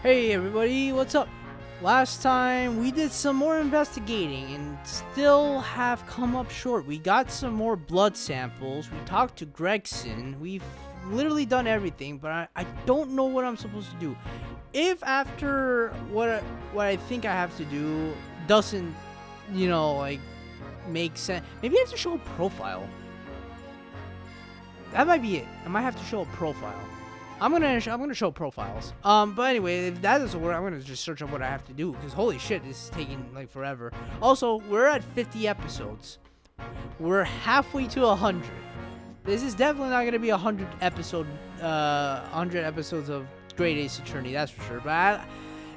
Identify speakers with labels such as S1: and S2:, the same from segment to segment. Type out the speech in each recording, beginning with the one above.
S1: Hey everybody, what's up? Last time we did some more investigating and still have come up short. We got some more blood samples. We talked to Gregson. We've literally done everything, but I don't know what I'm supposed to do. If after what I think I have to do doesn't, like make sense, maybe I have to show a profile. That might be it. I might have to show a profile. I'm gonna show profiles. But anyway, if that doesn't work, I'm gonna just search up what I have to do, because holy shit, this is taking like forever. Also, we're at 50 episodes. We're halfway to 100. This is definitely not gonna be 100 episodes of Great Ace Attorney, that's for sure. But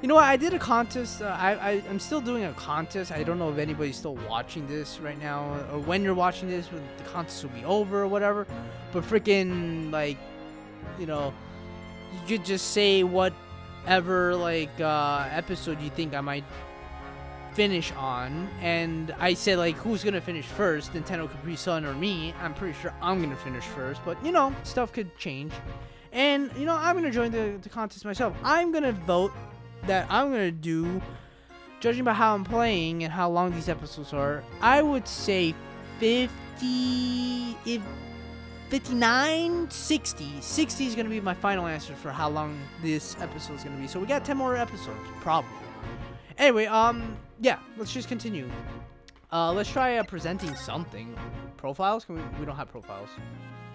S1: you know what? I did a contest. I'm still doing a contest. I don't know if anybody's still watching this right now, or when you're watching this, when the contest will be over or whatever. But freaking you could just say whatever episode you think I might finish on, and I said who's gonna finish first, Nintendo Capri Sun or me. I'm pretty sure I'm gonna finish first, but stuff could change, and I'm gonna join the contest myself. I'm gonna vote that I'm gonna do, judging by how I'm playing and how long these episodes are, I would say 59, 60 is going to be my final answer for how long this episode is going to be. So we got 10 more episodes, probably. Anyway, yeah, let's just continue. Let's try presenting something. Profiles? We don't have profiles.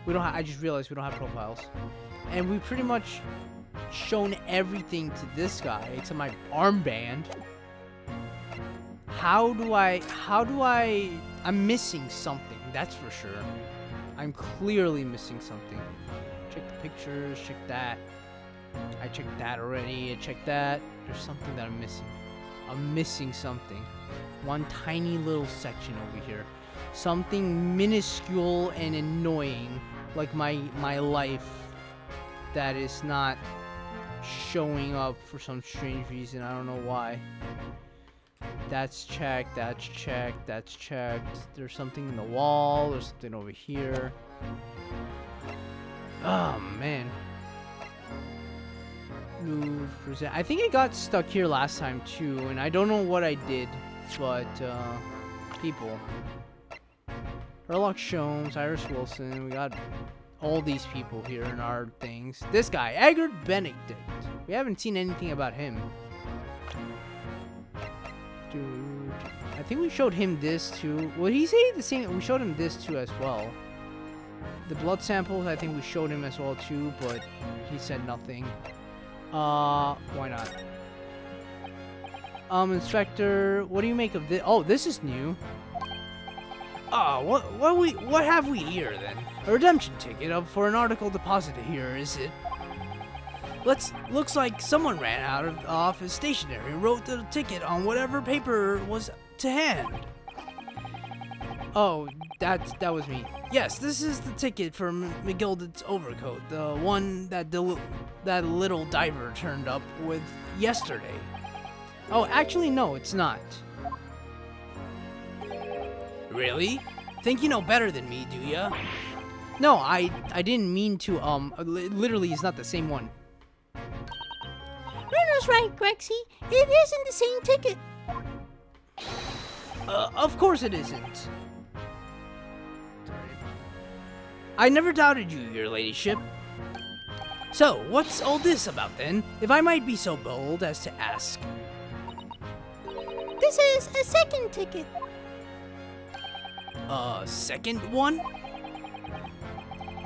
S1: I just realized we don't have profiles. And we've pretty much shown everything to this guy, to my armband. I'm missing something, that's for sure. I'm clearly missing something. Check the pictures, check that. I checked that already, I checked that. There's something that I'm missing. I'm missing something. One tiny little section over here. Something minuscule and annoying, like my life, that is not showing up for some strange reason. I don't know why. That's checked, that's checked, that's checked. There's something in the wall, there's something over here. Oh, man. Move, present. I think it got stuck here last time, too, and I don't know what I did, but, people. Sherlock Sholmes, Iris Wilson, we got all these people here in our things. This guy, Edgar Benedict. We haven't seen anything about him. Dude, I think we showed him this too. Well, he say the same. We showed him this too as well. The blood samples, I think we showed him as well too, but he said nothing. Why not? Inspector, what do you make of this? Oh, this is new. What have we here then? A redemption ticket for an article deposited here, is it? Looks like someone ran out of the office stationery and wrote the ticket on whatever paper was to hand. Oh, that was me. Yes, this is the ticket for McGilda's overcoat, the one that little diver turned up with yesterday. Oh, actually, no, it's not. Really? Think you know better than me, do ya? No, I didn't mean to, literally, it's not the same one.
S2: Bruno's right, Grexy. It isn't the same ticket.
S1: Of course it isn't. I never doubted you, your ladyship. So, what's all this about then, if I might be so bold as to ask?
S2: This is a second ticket.
S1: A second one?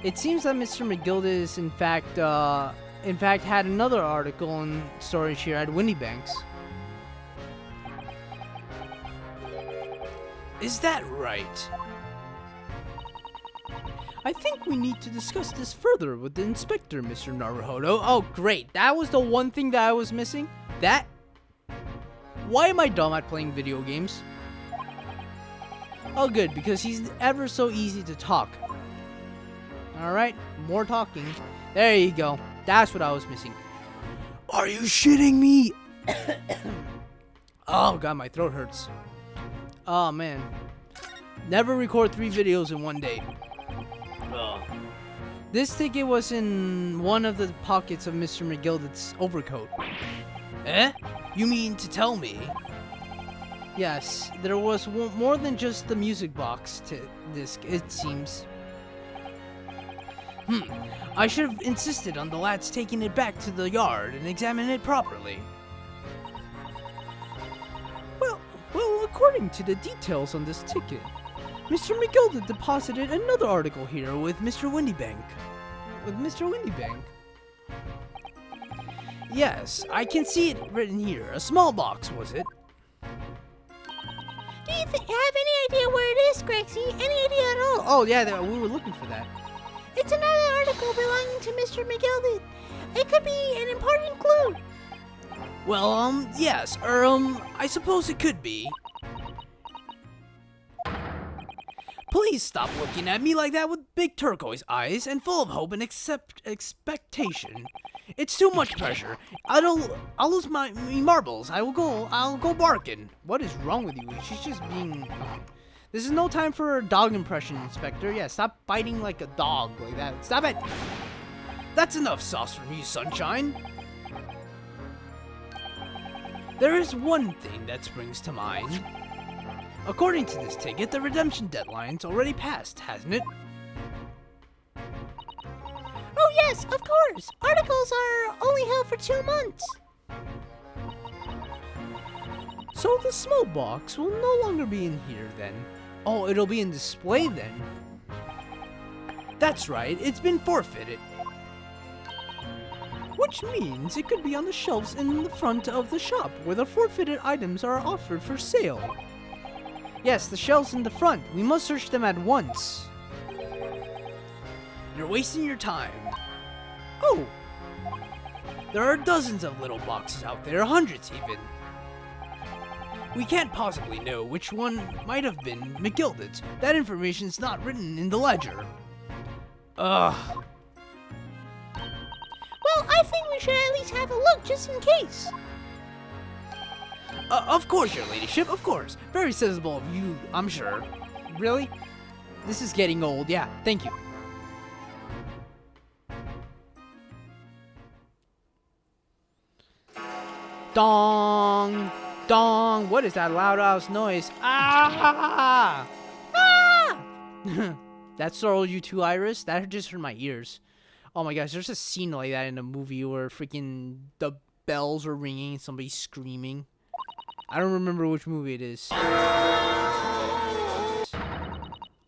S1: It seems that Mr. McGilda is in fact had another article in storage here at Winniebanks. Is that right? I think we need to discuss this further with the inspector, Mr. Naruhodo. Oh, great. That was the one thing that I was missing? Why am I dumb at playing video games? Oh, good, because he's ever so easy to talk. Alright, more talking. There you go. That's what I was missing. Are you shitting me? Oh, God, my throat hurts. Oh, man. Never record 3 videos in one day. Ugh. This ticket was in one of the pockets of Mr. McGilda's overcoat. Eh? You mean to tell me? Yes, there was more than just the music box disc, it seems. I should have insisted on the lads taking it back to the yard and examine it properly. Well, according to the details on this ticket, Mr. McGilda deposited another article here with Mr. Windybank. Yes, I can see it written here. A small box, was it?
S2: Do you have any idea where it is, Grexy? Any idea at all?
S1: Oh, yeah, we were looking for that.
S2: It's another article belonging to Mr. McGilda. It could be an important clue.
S1: Well, yes, I suppose it could be. Please stop looking at me like that with big turquoise eyes and full of hope and expectation. It's too much pressure. I'll lose my marbles. I'll go barking. What is wrong with you? She's just being... Okay. This is no time for a dog impression, Inspector. Yeah, stop biting like a dog like that. Stop it! That's enough sauce from you, Sunshine. There is one thing that springs to mind. According to this ticket, the redemption deadline's already passed, hasn't it?
S2: Oh yes, of course. Articles are only held for 2 months.
S1: So the small box will no longer be in here then. Oh, it'll be in display then. That's right, it's been forfeited. Which means it could be on the shelves in the front of the shop where the forfeited items are offered for sale. Yes, the shelves in the front. We must search them at once. You're wasting your time. Oh! There are dozens of little boxes out there, hundreds even. We can't possibly know which one might have been McGilda's. That information's not written in the ledger. Ugh.
S2: Well, I think we should at least have a look, just in case.
S1: Of course, your ladyship, of course. Very sensible of you, I'm sure. Really? This is getting old. Yeah, thank you. Dong! Dong! What is that loud ass noise? Ah! Ah! That startled you too, Iris? That just hurt my ears. Oh my gosh, there's a scene like that in a movie where freaking the bells are ringing and somebody's screaming. I don't remember which movie it is.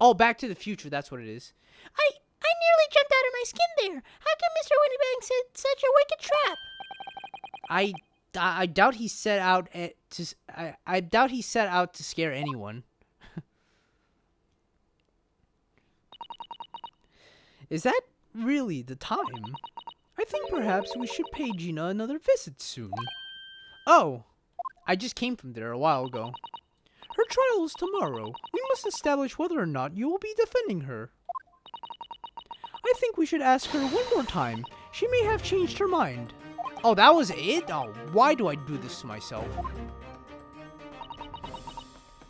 S1: Oh, Back to the Future, that's what it is.
S2: I nearly jumped out of my skin there. How can Mr. Windybank set such a wicked trap?
S1: I doubt he set out I doubt he set out to scare anyone. Is that really the time? I think perhaps we should pay Gina another visit soon. Oh, I just came from there a while ago. Her trial is tomorrow. We must establish whether or not you will be defending her. I think we should ask her one more time. She may have changed her mind. Oh, that was it? Oh, why do I do this to myself?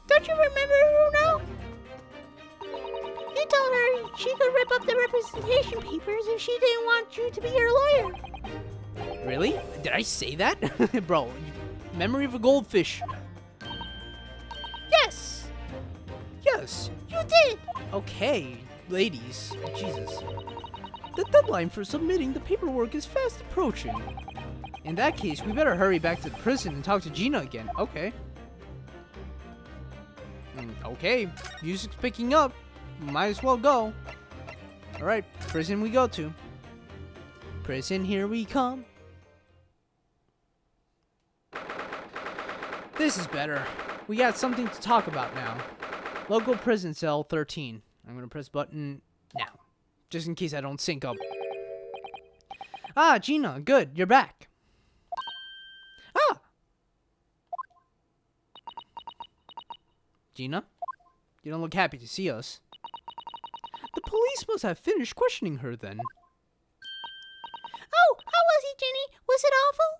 S2: Don't you remember, Bruno? You told her she could rip up the representation papers if she didn't want you to be her lawyer.
S1: Really? Did I say that? Bro, memory of a goldfish.
S2: Yes!
S1: Yes.
S2: You did!
S1: Okay, ladies. Jesus. The deadline for submitting the paperwork is fast approaching. In that case, we better hurry back to the prison and talk to Gina again. Okay. Okay, music's picking up. Might as well go. Alright, prison we go to. Prison, here we come. This is better. We got something to talk about now. Local prison cell 13. I'm gonna press button now, just in case I don't sync up. Ah, Gina, good, you're back. Ah! Gina? You don't look happy to see us. The police must have finished questioning her then.
S2: Oh, how was he, Jenny? Was it awful?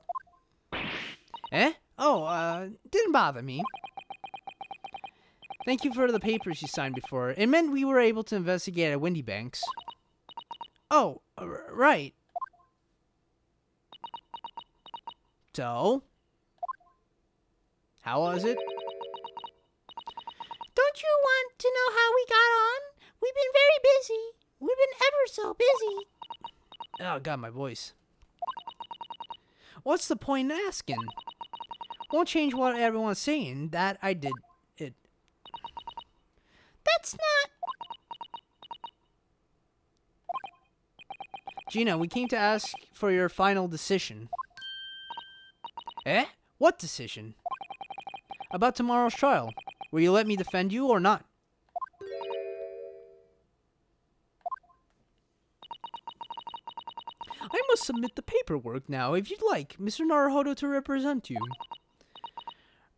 S1: Eh? Oh, didn't bother me. Thank you for the papers you signed before. It meant we were able to investigate at Windybank's. Oh, right. So, How was it?
S2: Don't you want to know how we got on? We've been very busy. We've been ever so busy.
S1: Oh, God, my voice. What's the point in asking? Won't change what everyone's saying. That I did it.
S2: That's not...
S1: Gina, we came to ask for your final decision. Eh? What decision? About tomorrow's trial. Will you let me defend you or not? I must submit the paperwork now, if you'd like Mr. Naruhodo to represent you.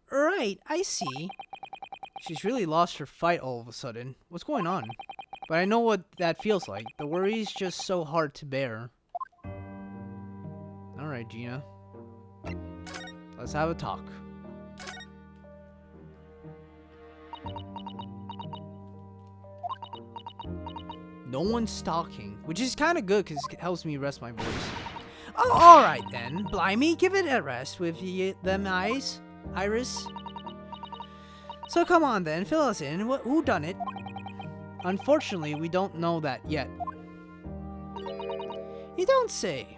S1: Right, I see. She's really lost her fight all of a sudden. What's going on? But I know what that feels like. The worry's just so hard to bear. Alright, Gina. Let's have a talk. No one's talking, which is kind of good because it helps me rest my voice. Oh, alright then. Blimey, give it a rest with them eyes, Iris. So come on then, fill us in. Who done it? Unfortunately, we don't know that yet. You don't say.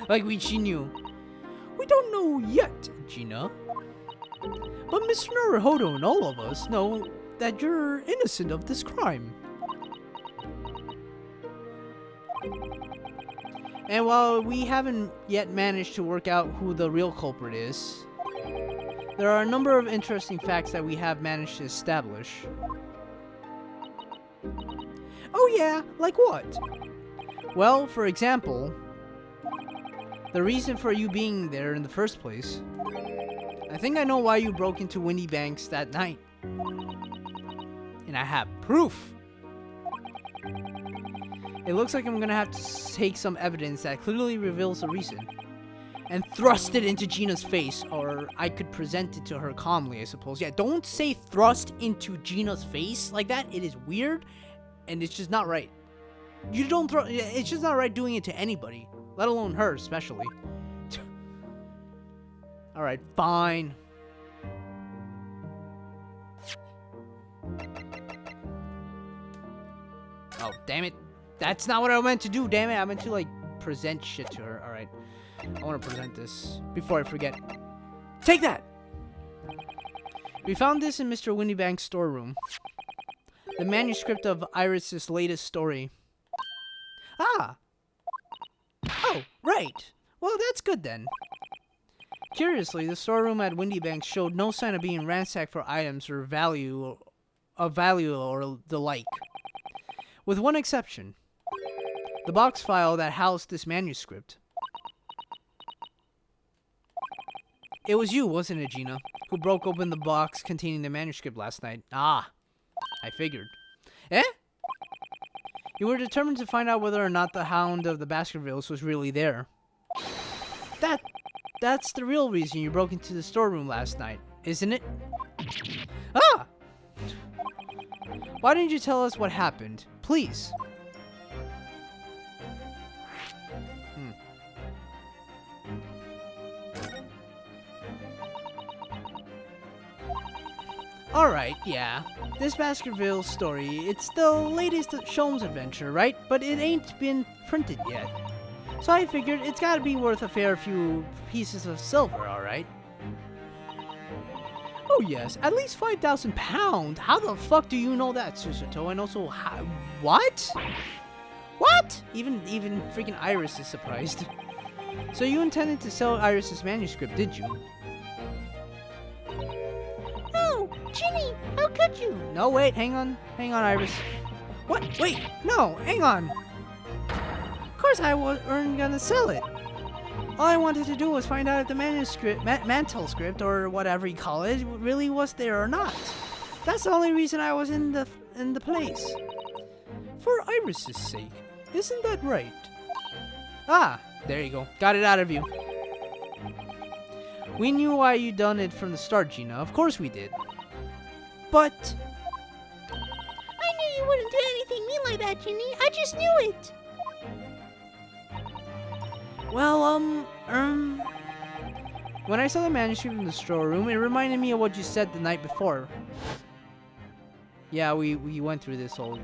S1: Like she knew. We don't know yet, Gina. But Mr. Naruhodo and all of us know that you're innocent of this crime. And while we haven't yet managed to work out who the real culprit is, there are a number of interesting facts that we have managed to establish. Oh yeah, like what? Well, for example, the reason for you being there in the first place. I think I know why you broke into Windy Banks that night. And I have proof. It looks like I'm gonna have to take some evidence that clearly reveals the reason and thrust it into Gina's face, or I could present it to her calmly, I suppose. Yeah, don't say thrust into Gina's face like that. It is weird, and it's just not right. You don't throw... It's just not right doing it to anybody, let alone her, especially. Alright, fine. Oh, damn it. That's not what I meant to do, damn it. I meant to, like, present shit to her. Alright. I want to present this before I forget. Take that! We found this in Mr. Windybank's storeroom. The manuscript of Iris's latest story. Ah! Oh, right. Well, that's good then. Curiously, the storeroom at Windybank showed no sign of being ransacked for items or value or the like. With one exception. The box file that housed this manuscript. It was you, wasn't it, Gina, who broke open the box containing the manuscript last night? Ah, I figured. Eh? You were determined to find out whether or not the Hound of the Baskervilles was really there. That's the real reason you broke into the storeroom last night, isn't it? Ah! Why didn't you tell us what happened? Please. Alright, yeah. This Baskerville story, it's the latest Sholmes adventure, right? But it ain't been printed yet. So I figured it's gotta be worth a fair few pieces of silver, alright? Oh yes, at least 5,000 pounds! How the fuck do you know that, Susato? And also, what? What? Even freaking Iris is surprised. So you intended to sell Iris's manuscript, did you?
S2: Ginny, how could you?
S1: No, wait, hang on, Iris. What? Wait, no, hang on. Of course I weren't gonna sell it. All I wanted to do was find out if the manuscript, mantle script, or whatever you call it, really was there or not. That's the only reason I was in the place. For Iris's sake, isn't that right? Ah, there you go. Got it out of you. We knew why you done it from the start, Gina. Of course we did. But
S2: I knew you wouldn't do anything mean like that, Ginny. I just knew it.
S1: Well, When I saw the manuscript in the storeroom, it reminded me of what you said the night before. Yeah, we went through this whole...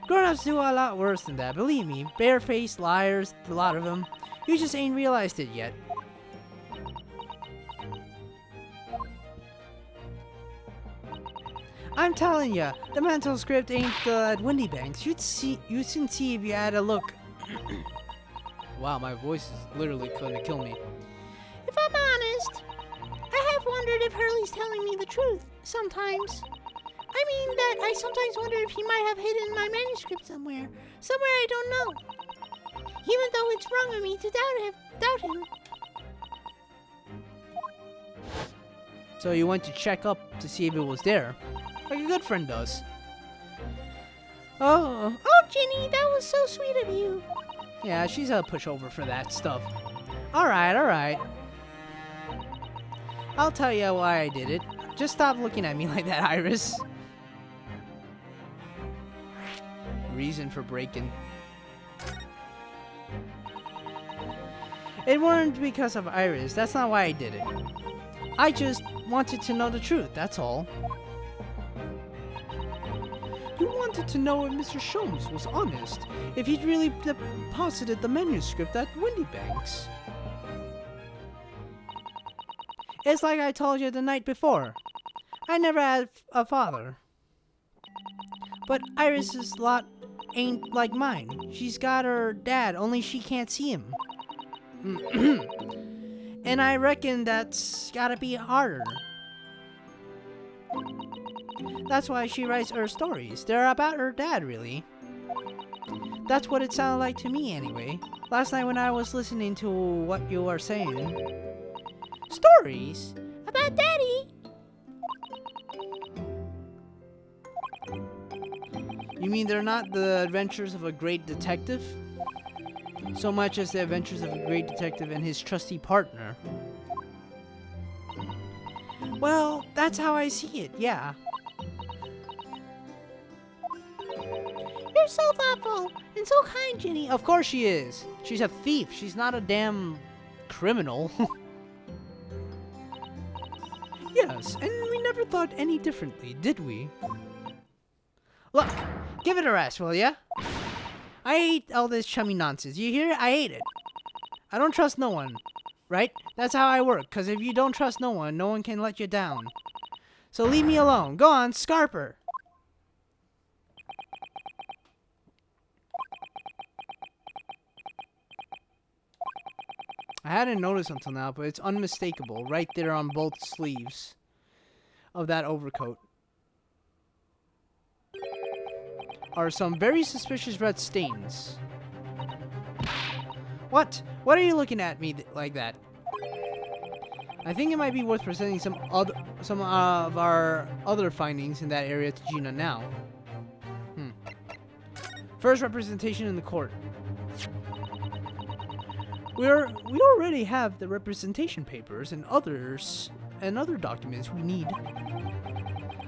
S1: Grown-ups do a lot worse than that, believe me. Barefaced liars, a lot of them. You just ain't realized it yet. I'm telling ya, the mental script ain't at Windy Banks. You can see if you had a look. Wow, my voice is literally gonna kill me.
S2: If I'm honest, I have wondered if Hurley's telling me the truth sometimes. I mean that I sometimes wonder if he might have hidden my manuscript somewhere I don't know. Even though it's wrong of me to doubt him.
S1: So you went to check up to see if it was there, like a good friend does. Oh,
S2: Ginny, that was so sweet of you.
S1: yeah, she's a pushover for that stuff. Alright. I'll tell you why I did it. Just stop looking at me like that, Iris. Reason for breaking. It weren't because of Iris. That's not why I did it. I just wanted to know the truth, that's all. You wanted to know if Mr. Sholmes was honest, if he'd really deposited the manuscript at Windy Banks. It's like I told you the night before. I never had a father. But Iris's lot ain't like mine. She's got her dad, only she can't see him. And I reckon that's gotta be harder. That's why she writes her stories. They're about her dad, really. That's what it sounded like to me, anyway. Last night when I was listening to what you were saying. Stories?
S2: About Daddy?
S1: You mean they're not the adventures of a great detective? So much as the adventures of a great detective and his trusty partner. Well, that's how I see it, yeah.
S2: You're so thoughtful and so kind, Ginny.
S1: Of course she is. She's a thief. She's not a damn criminal. Yes, and we never thought any differently, did we? Look, give it a rest, will ya? I hate all this chummy nonsense. You hear it? I hate it. I don't trust no one, right? That's how I work, because if you don't trust no one can let you down. So leave me alone. Go on, Scarper. I hadn't noticed until now, but it's unmistakable right there on both sleeves of that overcoat. Are some very suspicious red stains. What? What are you looking at me like that? I think it might be worth presenting some of our other findings in that area to Gina now. First, representation in the court. We already have the representation papers and other documents we need.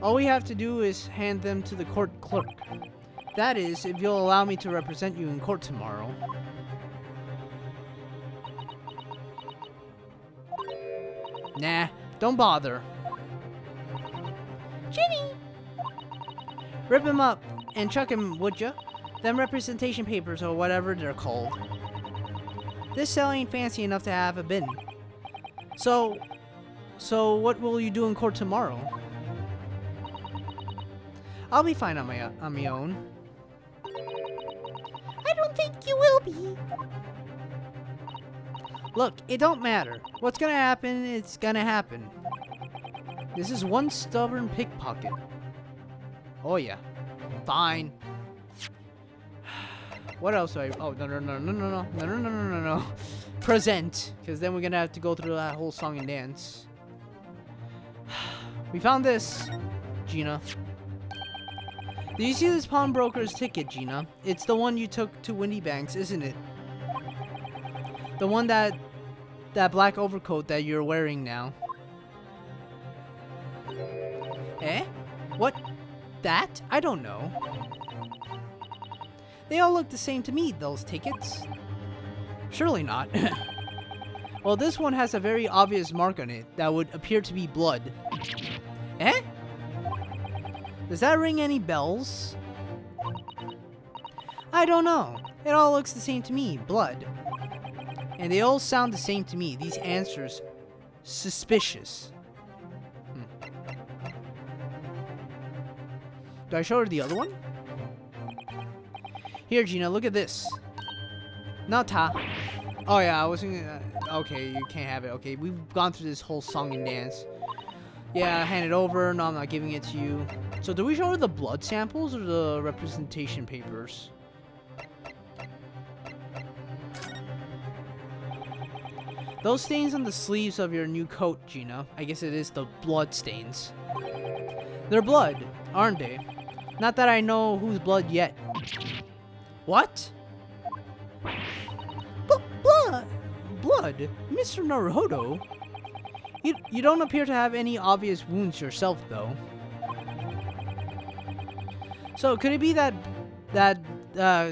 S1: All we have to do is hand them to the court clerk. That is, if you'll allow me to represent you in court tomorrow. Nah, don't bother.
S2: Ginny!
S1: Rip him up and chuck him, would ya? Them representation papers or whatever they're called. This cell ain't fancy enough to have a bin. So what will you do in court tomorrow? I'll be fine on my own.
S2: I don't think you will be.
S1: Look, it don't matter. What's gonna happen, it's gonna happen. This is one stubborn pickpocket. Oh yeah. Fine. What else do I... Oh, no. Present. Because then we're gonna have to go through that whole song and dance. We found this, Gina. Do you see this pawnbroker's ticket, Gina? It's the one you took to Windy Banks, isn't it? The one that black overcoat that you're wearing now. Eh? What? That? I don't know. They all look the same to me, those tickets. Surely not. Well, this one has a very obvious mark on it that would appear to be blood. Eh? Does that ring any bells? I don't know. It all looks the same to me. Blood. And they all sound the same to me. These answers. Suspicious. Do I show her the other one? Here, Gina, look at this. Nata. Oh, yeah, I was thinking... okay, you can't have it. Okay, we've gone through this whole song and dance. Yeah, hand it over. No, I'm not giving it to you. So, do we show her the blood samples or the representation papers? Those stains on the sleeves of your new coat, Gina. I guess it is the blood stains. They're blood, aren't they? Not that I know whose blood yet. What? Blood? Blood? Mr. Naruhodo? You don't appear to have any obvious wounds yourself, though. So could it be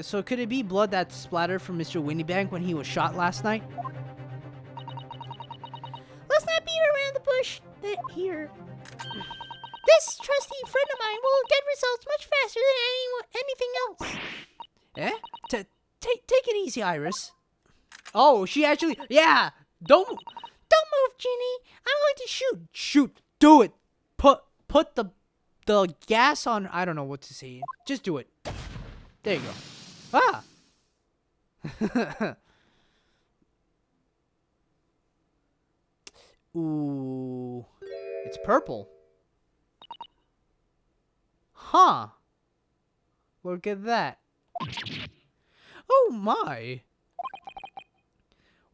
S1: so could it be blood that splattered from Mr. Windybank when he was shot last night?
S2: Let's not beat around the bush here. This trusty friend of mine will get results much faster than anything else.
S1: Eh? Take it easy, Iris. Oh, she actually... Yeah! Don't
S2: move, Ginny. I'm going to shoot.
S1: Shoot. Do it. Put the gas on... I don't know what to say. Just do it. There you go. Ah! Ooh. It's purple. Huh. Look at that. Oh my.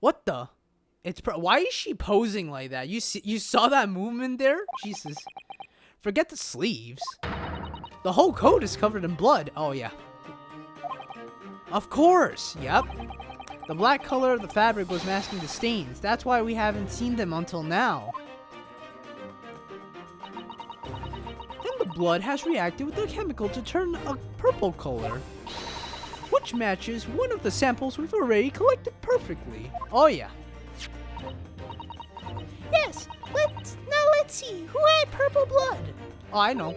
S1: What the? Why is she posing like that? You saw that movement there? Jesus. Forget the sleeves. The whole coat is covered in blood. Oh yeah. Of course. Yep. The black color of the fabric was masking the stains. That's why we haven't seen them until now. And the blood has reacted with the chemical to turn a purple color, which matches one of the samples we've already collected perfectly. Oh yeah.
S2: Yes. Let's see. Who had purple blood?
S1: Oh, I know.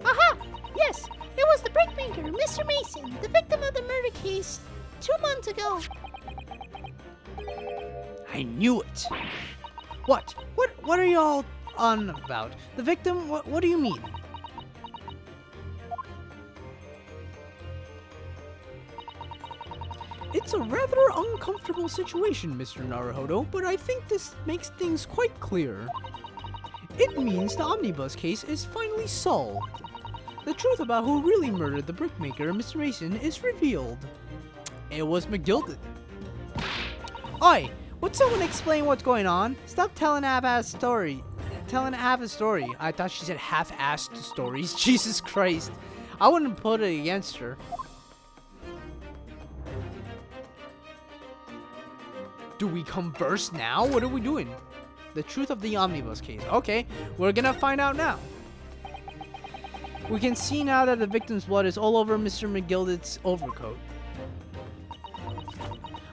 S2: Aha! Yes, it was the brickmaker, Mr. Mason, the victim of the murder case 2 months ago.
S1: I knew it. What? What are y'all on about? The victim? What do you mean? It's a rather uncomfortable situation, Mr. Naruhodo, but I think this makes things quite clear. It means the omnibus case is finally solved. The truth about who really murdered the brickmaker, Mr. Mason, is revealed. It was McGilded. Oi! Would someone explain what's going on? Stop telling half-assed story. I thought she said half-assed stories. Jesus Christ. I wouldn't put it against her. Do we converse now? What are we doing? The truth of the omnibus case. Okay, we're gonna find out now. We can see now that the victim's blood is all over Mr. McGilded's overcoat.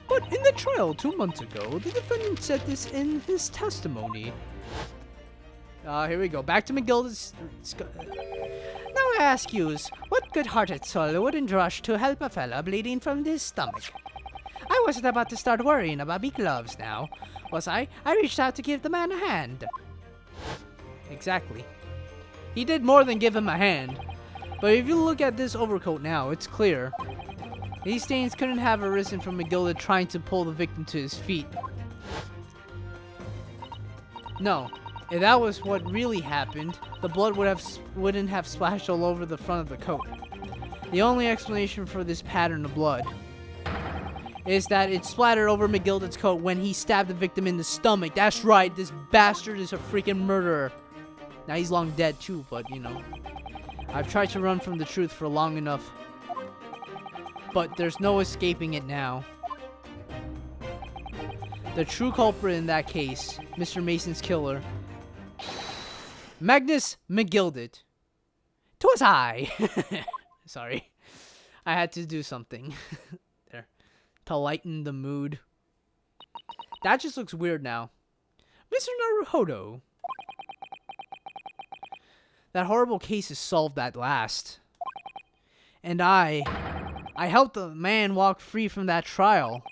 S1: But in the trial 2 months ago, the defendant said this in his testimony. Here we go. Back to McGilded's...
S2: Now I ask yous, what good-hearted soul wouldn't rush to help a fella bleeding from his stomach? I wasn't about to start worrying about me gloves now, was I? I reached out to give the man a hand.
S1: Exactly. He did more than give him a hand. But if you look at this overcoat now, it's clear. These stains couldn't have arisen from McGilded trying to pull the victim to his feet. No. If that was what really happened, the blood wouldn't have splashed all over the front of the coat. The only explanation for this pattern of blood is that it splattered over McGilded's coat when he stabbed the victim in the stomach. That's right, this bastard is a freaking murderer. Now he's long dead too, but you know. I've tried to run from the truth for long enough. But there's no escaping it now. The true culprit in that case, Mr. Mason's killer, Magnus McGilded. 'Twas I. Sorry. I had to do something. There. To lighten the mood. That just looks weird now. Mr. Naruhodo. That horrible case is solved at last. And I helped the man walk free from that trial.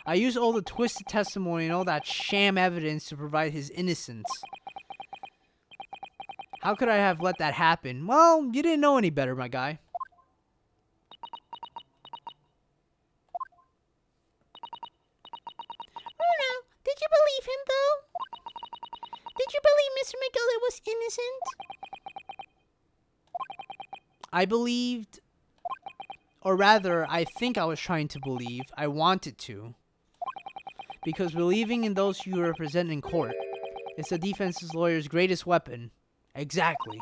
S1: I used all the twisted testimony and all that sham evidence to provide his innocence. How could I have let that happen? Well, you didn't know any better, my guy.
S2: Bruno, did you believe him, though? Did you believe Mr. McGillis was innocent?
S1: I believed, or rather, I think I was trying to believe. I wanted to. Because believing in those you represent in court is the defense's lawyer's greatest weapon. Exactly.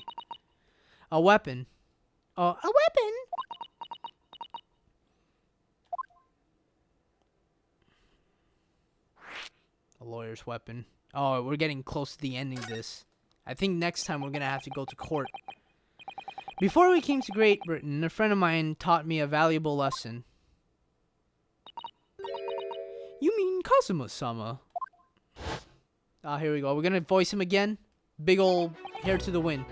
S1: A weapon.
S2: A weapon?
S1: A lawyer's weapon. Oh, we're getting close to the ending of this. I think next time we're gonna have to go to court. Before we came to Great Britain, a friend of mine taught me a valuable lesson. You mean Kazuma-sama? Ah, here we go. We're gonna voice him again. Big ol' hair to the wind.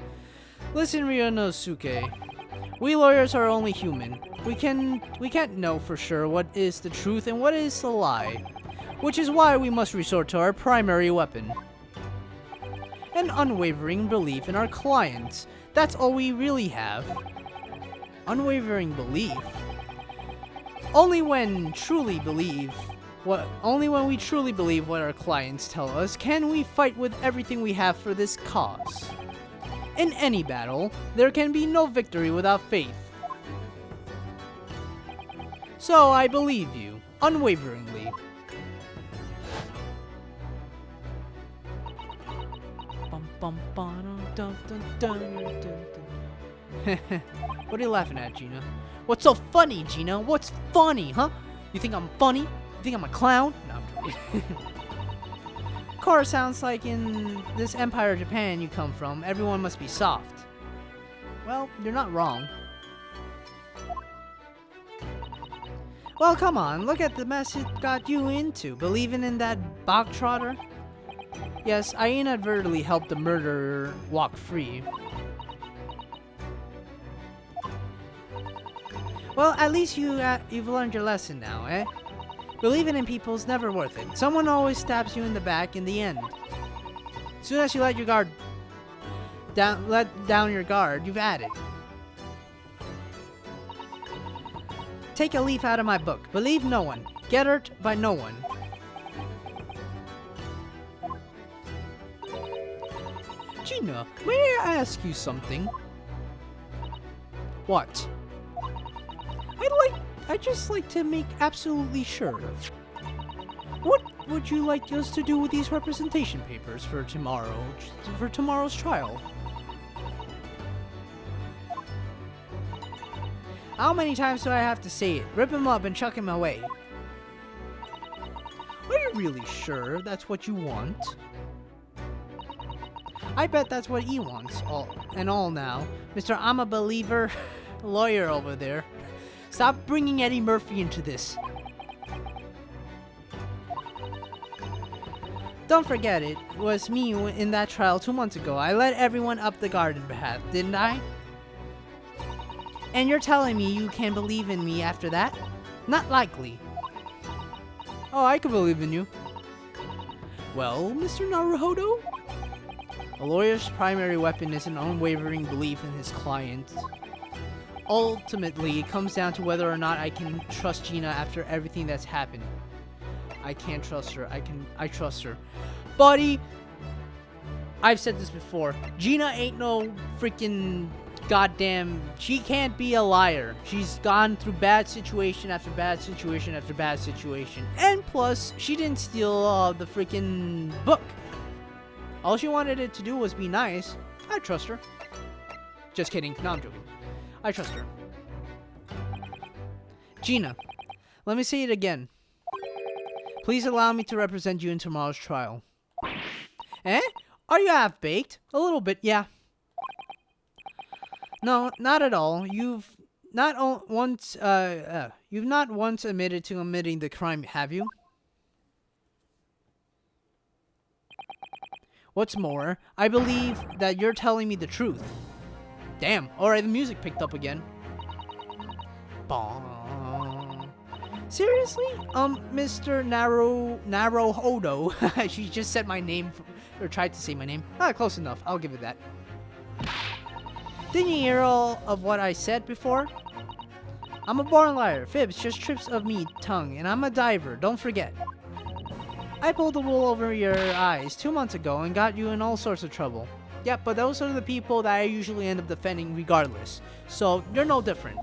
S1: Listen, Ryunosuke. We lawyers are only human. We can't know for sure what is the truth and what is the lie. Which is why we must resort to our primary weapon. An unwavering belief in our clients. That's all we really have. Unwavering belief? Only when we truly believe what our clients tell us can we fight with everything we have for this cause. In any battle, there can be no victory without faith. So I believe you, unwaveringly. What are you laughing at, Gina? What's so funny, Gina? What's funny, huh? You think I'm funny? You think I'm a clown? No, I'm joking. Of course, sounds like in this Empire of Japan you come from, everyone must be soft. Well, you're not wrong. Well, come on, look at the mess it got you into, believing in that bogtrotter. Yes, I inadvertently helped the murderer walk free. Well, at least you've learned your lesson now, eh? Believing in people's never worth it. Someone always stabs you in the back in the end. As soon as you let down your guard, you've had it. Take a leaf out of my book. Believe no one. Get hurt by no one. Gina, may I ask you something? What? I'd just like to make absolutely sure. What would you like us to do with these representation papers for tomorrow's trial? How many times do I have to say it? Rip him up and chuck him away. Are you really sure that's what you want? I bet that's what he wants, all now. Mr. I'm a believer lawyer over there. Stop bringing Eddie Murphy into this. Don't forget, it was me in that trial 2 months ago. I let everyone up the garden path, didn't I? And you're telling me you can believe in me after that? Not likely. Oh, I can believe in you. Well, Mr. Naruhodo? A lawyer's primary weapon is an unwavering belief in his client. Ultimately, it comes down to whether or not I can trust Gina after everything that's happened. I can't trust her. I trust her. Buddy, I've said this before. Gina ain't no freaking goddamn... She can't be a liar. She's gone through bad situation after bad situation after bad situation. And plus, she didn't steal the freaking book. All she wanted it to do was be nice. I trust her. Just kidding. No, I'm joking. I trust her. Gina, let me say it again. Please allow me to represent you in tomorrow's trial. Eh? Are you half-baked? A little bit, yeah. No, not at all. You've not once admitted to committing the crime, have you? What's more, I believe that you're telling me the truth. Damn, alright, the music picked up again. Bong. Seriously? Mr. Naruhodo. She just said my name, or tried to say my name. Ah, close enough. I'll give it that. Didn't you hear all of what I said before? I'm a born liar. Fibs, just trips of me tongue, and I'm a diver, don't forget. I pulled the wool over your eyes 2 months ago and got you in all sorts of trouble. Yep, but those are the people that I usually end up defending regardless, so you're no different.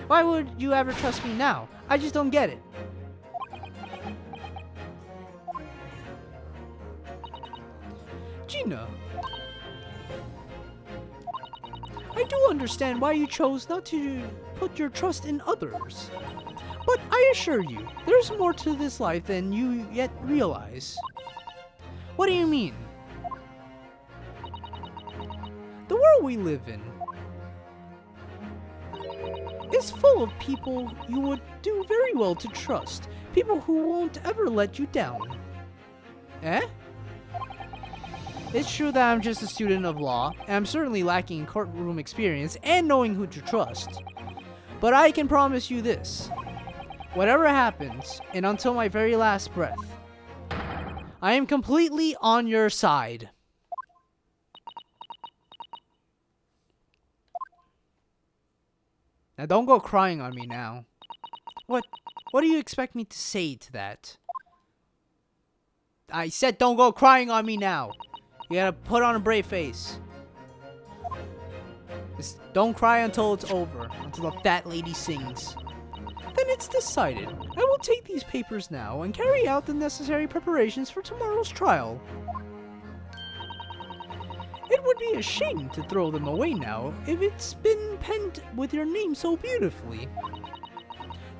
S1: Why would you ever trust me now? I just don't get it. Gina. I do understand why you chose not to put your trust in others. But I assure you, there's more to this life than you yet realize. What do you mean? The world we live in is full of people you would do very well to trust. People who won't ever let you down. Eh? It's true that I'm just a student of law, and I'm certainly lacking in courtroom experience and knowing who to trust. But I can promise you this. Whatever happens, and until my very last breath, I am completely on your side. Now don't go crying on me now. What do you expect me to say to that? I said don't go crying on me now. You gotta put on a brave face. Just don't cry until it's over, until the fat lady sings. Then it's decided. I will take these papers now and carry out the necessary preparations for tomorrow's trial. It would be a shame to throw them away now if it's been penned with your name so beautifully.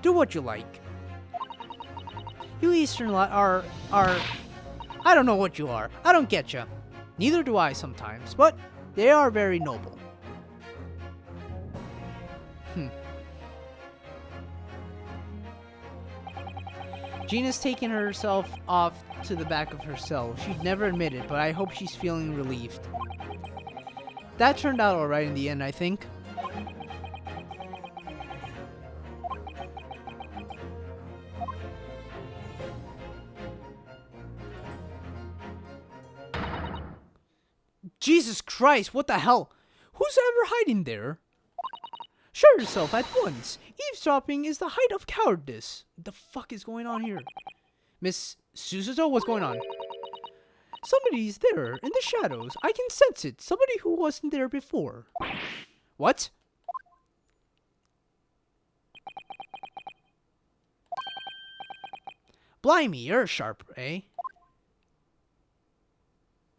S1: Do what you like. You Eastern are I don't know what you are. I don't get ya. Neither do I sometimes, but they are very noble. Gina's taken herself off to the back of her cell. She'd never admit it, but I hope she's feeling relieved. That turned out alright in the end, I think. Jesus Christ, what the hell? Who's ever hiding there? Show yourself at once. Eavesdropping is the height of cowardice. What the fuck is going on here? Miss Suzuto, what's going on? Somebody's there in the shadows. I can sense it. Somebody who wasn't there before. What? Blimey, you're sharp, eh?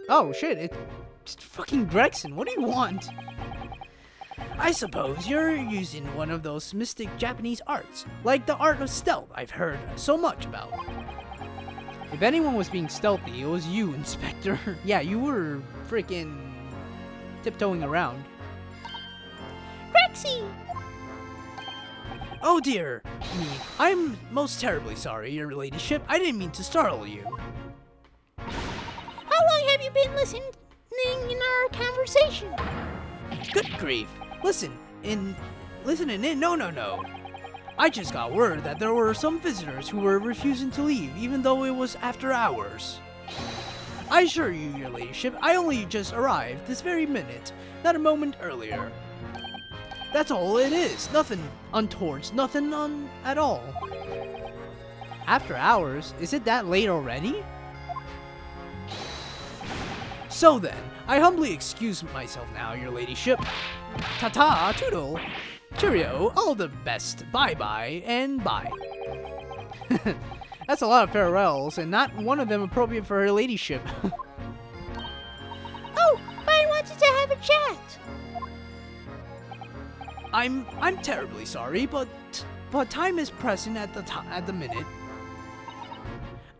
S1: Oh shit, it's fucking Gregson. What do you want? I suppose you're using one of those mystic Japanese arts, like the art of stealth I've heard so much about. If anyone was being stealthy, it was you, Inspector. Yeah, you were freaking tiptoeing around.
S2: Rexy!
S1: Oh dear me, I'm most terribly sorry, your ladyship. I didn't mean to startle you.
S2: How long have you been listening in our conversation?
S1: Good grief. Listening in? No. I just got word that there were some visitors who were refusing to leave, even though it was after hours. I assure you, your ladyship, I only just arrived this very minute, not a moment earlier. That's all it is. Nothing untoward, nothing at all. After hours? Is it that late already? So then, I humbly excuse myself now, your ladyship. Ta-ta, toodle. Cheerio, all the best. Bye-bye, and bye. That's a lot of farewells, and not one of them appropriate for her ladyship.
S2: Oh, but I wanted to have a chat.
S1: I'm terribly sorry, but time is pressing at the minute.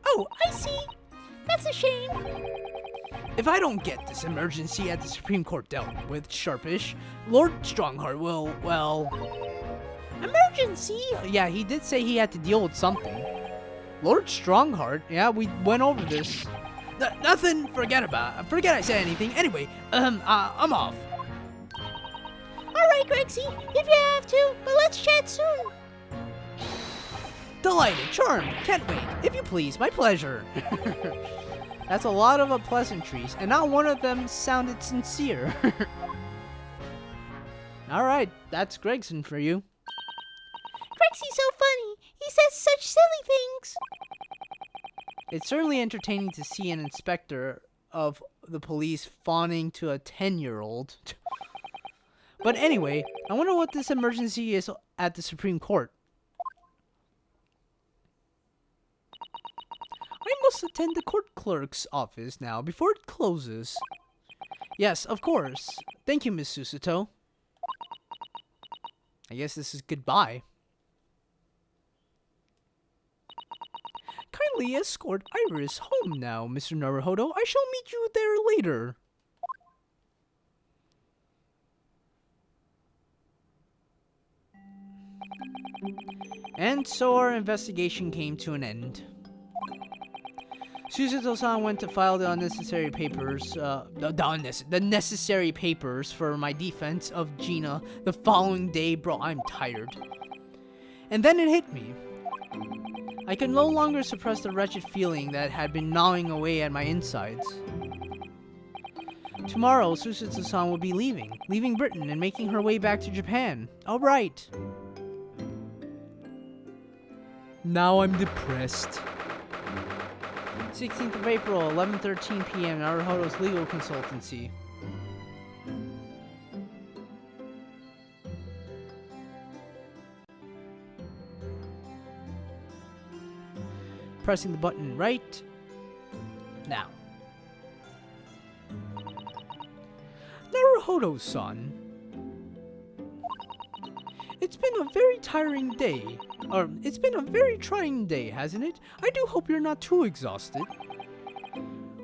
S2: Oh, I see. That's a shame.
S1: If I don't get this emergency at the Supreme Court dealt with sharpish, Lord Strongheart will, well...
S2: Emergency?
S1: Yeah, he did say he had to deal with something. Lord Strongheart? Yeah, we went over this. Nothing. Forget I said anything. Anyway, I'm off.
S2: Alright, Grexy, if you have to, but let's chat soon.
S1: Delighted, charmed, can't wait. If you please, my pleasure. That's a lot of pleasantries, and not one of them sounded sincere. Alright, that's Gregson for you.
S2: Grexy's so funny. He says such silly things.
S1: It's certainly entertaining to see an inspector of the police fawning to a 10-year-old. But anyway, I wonder what this emergency is at the Supreme Court. I must attend the court clerk's office now before it closes. Yes, of course. Thank you, Miss Susato. I guess this is goodbye. Kindly escort Iris home now, Mr. Naruhodo. I shall meet you there later. And so our investigation came to an end. Susato-san went to file the unnecessary papers, the necessary papers for my defense of Gina the following day. Bro, I'm tired. And then it hit me. I could no longer suppress the wretched feeling that had been gnawing away at my insides. Tomorrow, Susato-san will be leaving Britain and making her way back to Japan. All right. Now I'm depressed. 16th of April, 11:13 p.m. Naruhodo's legal consultancy. Pressing the button right now. Naruhodo-san. It's been a very tiring day. It's been a very trying day, hasn't it? I do hope you're not too exhausted.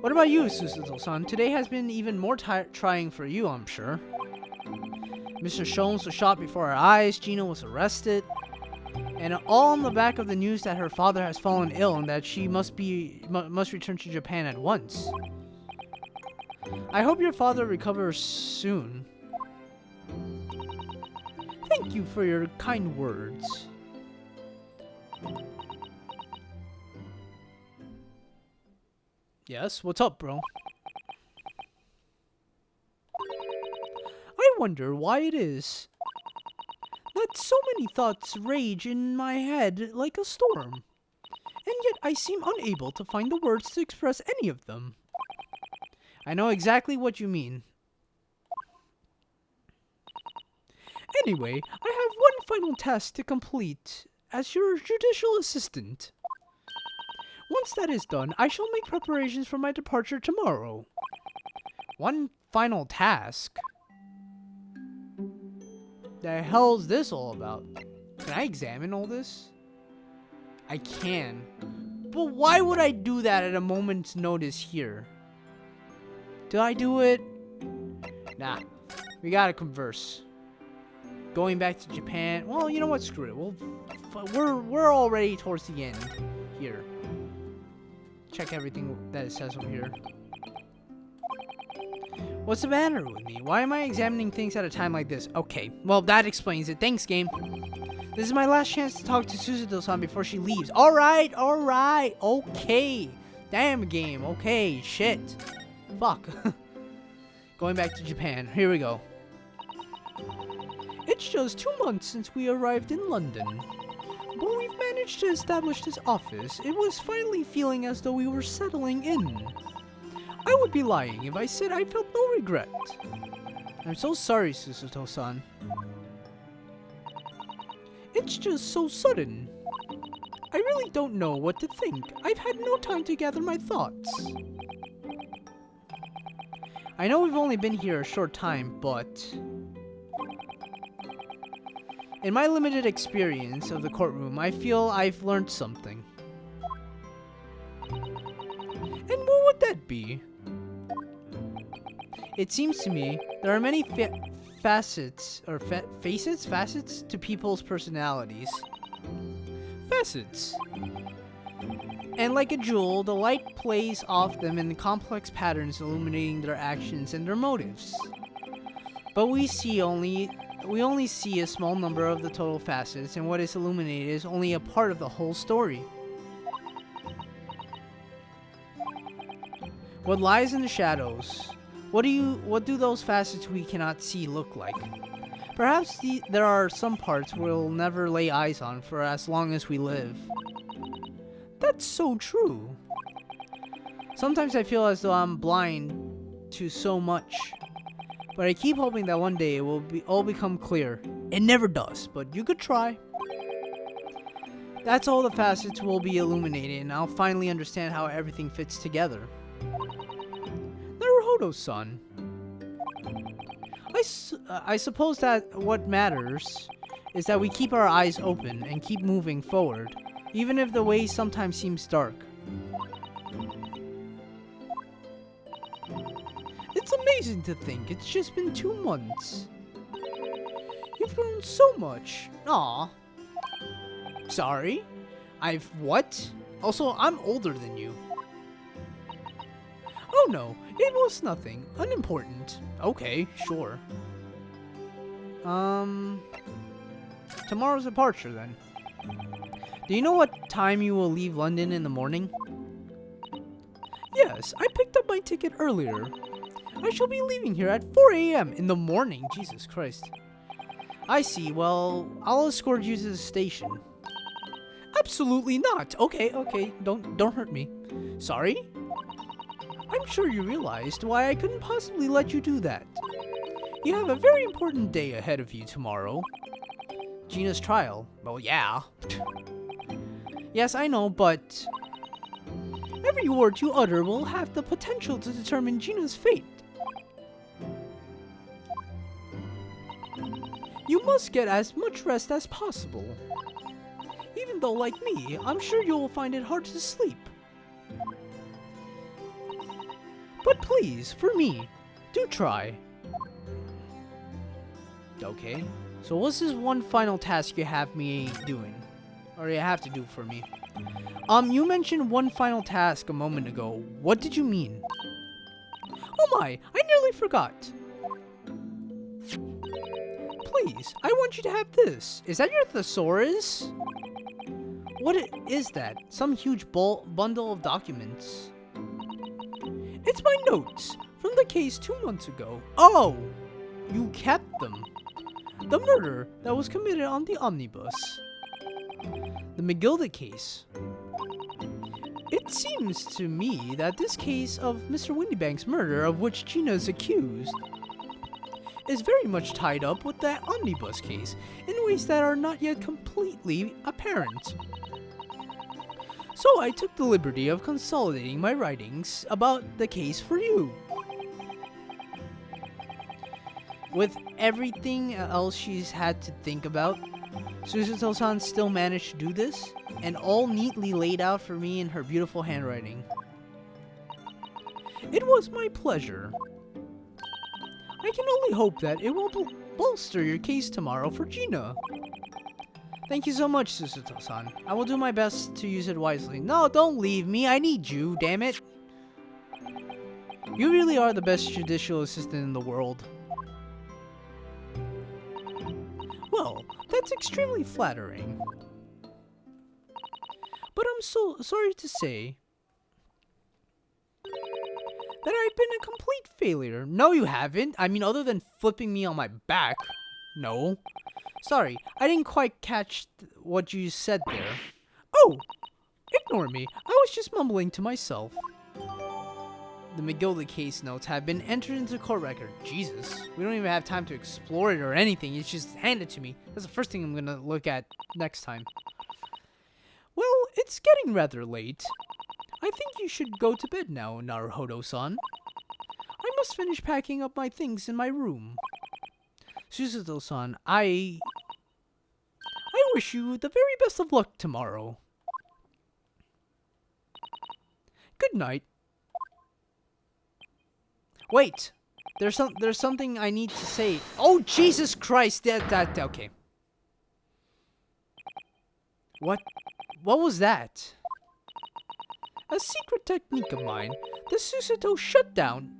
S1: What about you, Susato-san? Today has been even more trying for you, I'm sure. Mr. Sholmes was shot before our eyes, Gina was arrested, and all on the back of the news that her father has fallen ill and that she must return to Japan at once. I hope your father recovers soon. Thank you for your kind words. Yes, what's up, bro? I wonder why it is that so many thoughts rage in my head like a storm, and yet I seem unable to find the words to express any of them. I know exactly what you mean. Anyway, I have one final task to complete as your judicial assistant. Once that is done, I shall make preparations for my departure tomorrow. One final task? The hell's this all about? Can I examine all this? I can. But why would I do that at a moment's notice here? Do I do it? Nah. We gotta converse. Going back to Japan. Well, you know what? Screw it. We're already towards the end here. Check everything that it says over here. What's the matter with me? Why am I examining things at a time like this? Okay, well, that explains it. Thanks, game. This is my last chance to talk to Susato-san before she leaves. Alright, okay. Damn, game, okay, shit. Fuck. Going back to Japan. Here we go. It's just 2 months since we arrived in London. But we've managed to establish this office. It was finally feeling as though we were settling in. I would be lying if I said I felt no regret. I'm so sorry, Susato-san. It's just so sudden. I really don't know what to think. I've had no time to gather my thoughts. I know we've only been here a short time, but in my limited experience of the courtroom, I feel I've learned something. And what would that be? It seems to me there are many facets to people's personalities. Facets. And like a jewel, the light plays off them in complex patterns, illuminating their actions and their motives. But we only see a small number of the total facets, and what is illuminated is only a part of the whole story. What lies in the shadows? What do those facets we cannot see look like? Perhaps there are some parts we'll never lay eyes on for as long as we live. That's so true. Sometimes I feel as though I'm blind to so much, but I keep hoping that one day it will all become clear. It never does, but you could try. That's all the facets will be illuminated, and I'll finally understand how everything fits together. Naruhodo-san. I suppose that what matters is that we keep our eyes open and keep moving forward, even if the way sometimes seems dark. It's amazing to think it's just been 2 months. You've grown so much. Aw. Sorry? I've what? Also, I'm older than you. Oh no, it was nothing. Unimportant. Okay, sure. Tomorrow's departure then. Do you know what time you will leave London in the morning? Yes, I picked up my ticket earlier. I shall be leaving here at 4 a.m. in the morning. Jesus Christ. I see. Well, I'll escort you to the station. Absolutely not. Okay. Don't hurt me. Sorry? I'm sure you realized why I couldn't possibly let you do that. You have a very important day ahead of you tomorrow. Gina's trial. Well, yeah. Yes, I know, but every word you utter will have the potential to determine Gina's fate. You must get as much rest as possible. Even though, like me, I'm sure you will find it hard to sleep. But please, for me, do try. Okay, so what's this one final task you have me doing? Or you have to do for me? You mentioned one final task a moment ago. What did you mean? Oh my, I nearly forgot. Please, I want you to have this. Is that your thesaurus? What is that? Some huge bundle of documents. It's my notes from the case 2 months ago. Oh, you kept them. The murder that was committed on the omnibus. The McGilda case. It seems to me that this case of Mr. Windybank's murder, of which Gina is accused, is very much tied up with that omnibus case in ways that are not yet completely apparent. So I took the liberty of consolidating my writings about the case for you. With everything else she's had to think about, Suzuto-san still managed to do this, and all neatly laid out for me in her beautiful handwriting. It was my pleasure. I can only hope that it will bolster your case tomorrow for Gina. Thank you so much, Suzuto-san. I will do my best to use it wisely. No, don't leave me. I need you, damn it. You really are the best judicial assistant in the world. Well, that's extremely flattering. But I'm so sorry to say that I've been a complete failure. No, you haven't. I mean, other than flipping me on my back. No. Sorry, I didn't quite catch what you said there. Oh! Ignore me. I was just mumbling to myself. The McGilda case notes have been entered into court record. Jesus. We don't even have time to explore it or anything. It's just handed to me. That's the first thing I'm gonna look at next time. Well, it's getting rather late. I think you should go to bed now, Naruhodo-san. I must finish packing up my things in my room. Suzuto-san, I wish you the very best of luck tomorrow. Good night. Wait, there's something I need to say. Oh, Jesus Christ! Okay. What was that? A secret technique of mine, the Susato shutdown.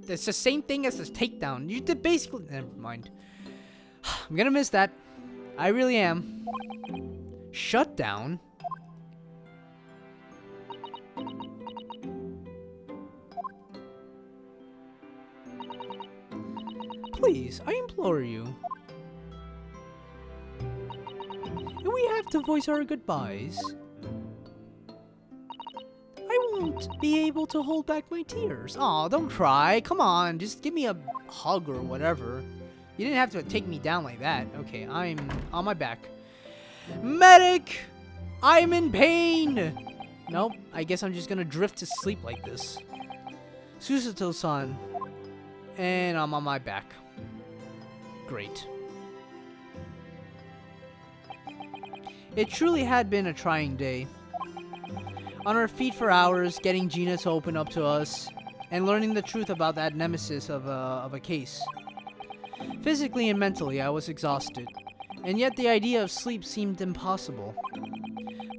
S1: It's the same thing as the takedown. You did basically. Never mind. I'm gonna miss that. I really am. Shutdown? Please, I implore you. We have to voice our goodbyes. I won't be able to hold back my tears. Aw, don't cry. Come on, just give me a hug or whatever. You didn't have to take me down like that. Okay, I'm on my back. Medic! I'm in pain! Nope, I guess I'm just gonna drift to sleep like this. Susato-san. And I'm on my back. Great. It truly had been a trying day. On our feet for hours, getting Gina to open up to us, and learning the truth about that nemesis of a case. Physically and mentally, I was exhausted, and yet the idea of sleep seemed impossible.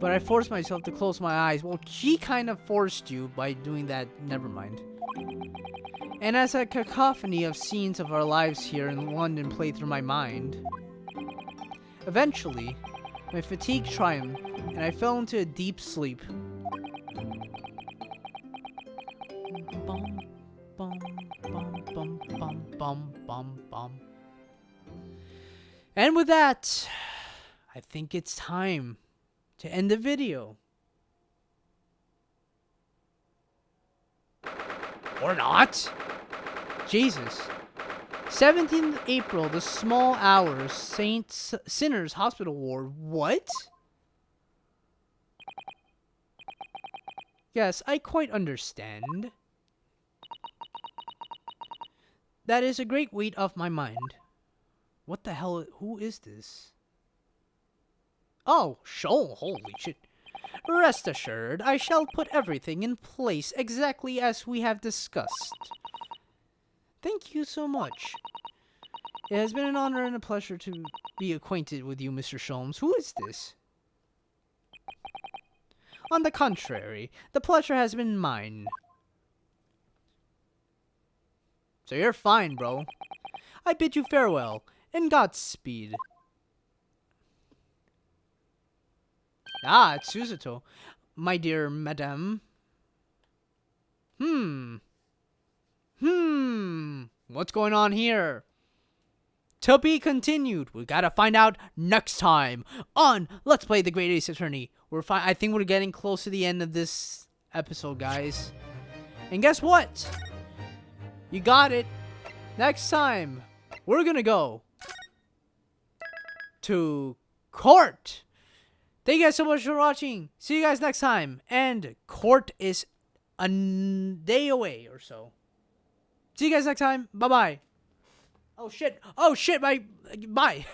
S1: But I forced myself to close my eyes. Well, she kind of forced you by doing that. Never mind. And as a cacophony of scenes of our lives here in London played through my mind, eventually, my fatigue triumphed, and I fell into a deep sleep. Bum, bum, bum, bum, bum, bum, bum, bum. And with that, I think it's time to end the video. Or not. Jesus. 17th April, the small hours, Saint Sinners Hospital Ward. What? Yes, I quite understand. That is a great weight off my mind. What the hell? Who is this? Oh, holy shit. Rest assured, I shall put everything in place exactly as we have discussed. Thank you so much. It has been an honor and a pleasure to be acquainted with you, Mr. Sholmes. Who is this? On the contrary, the pleasure has been mine. So you're fine, bro. I bid you farewell, and Godspeed. Ah, it's Susato. My dear madame. What's going on here? To be continued. We gotta find out next time on Let's Play the Great Ace Attorney. I think we're getting close to the end of this episode, guys. And guess what? You got it. Next time, we're gonna go to court. Thank you guys so much for watching. See you guys next time. And court is a day away or so. See you guys next time. Bye-bye. Oh, shit. Bye.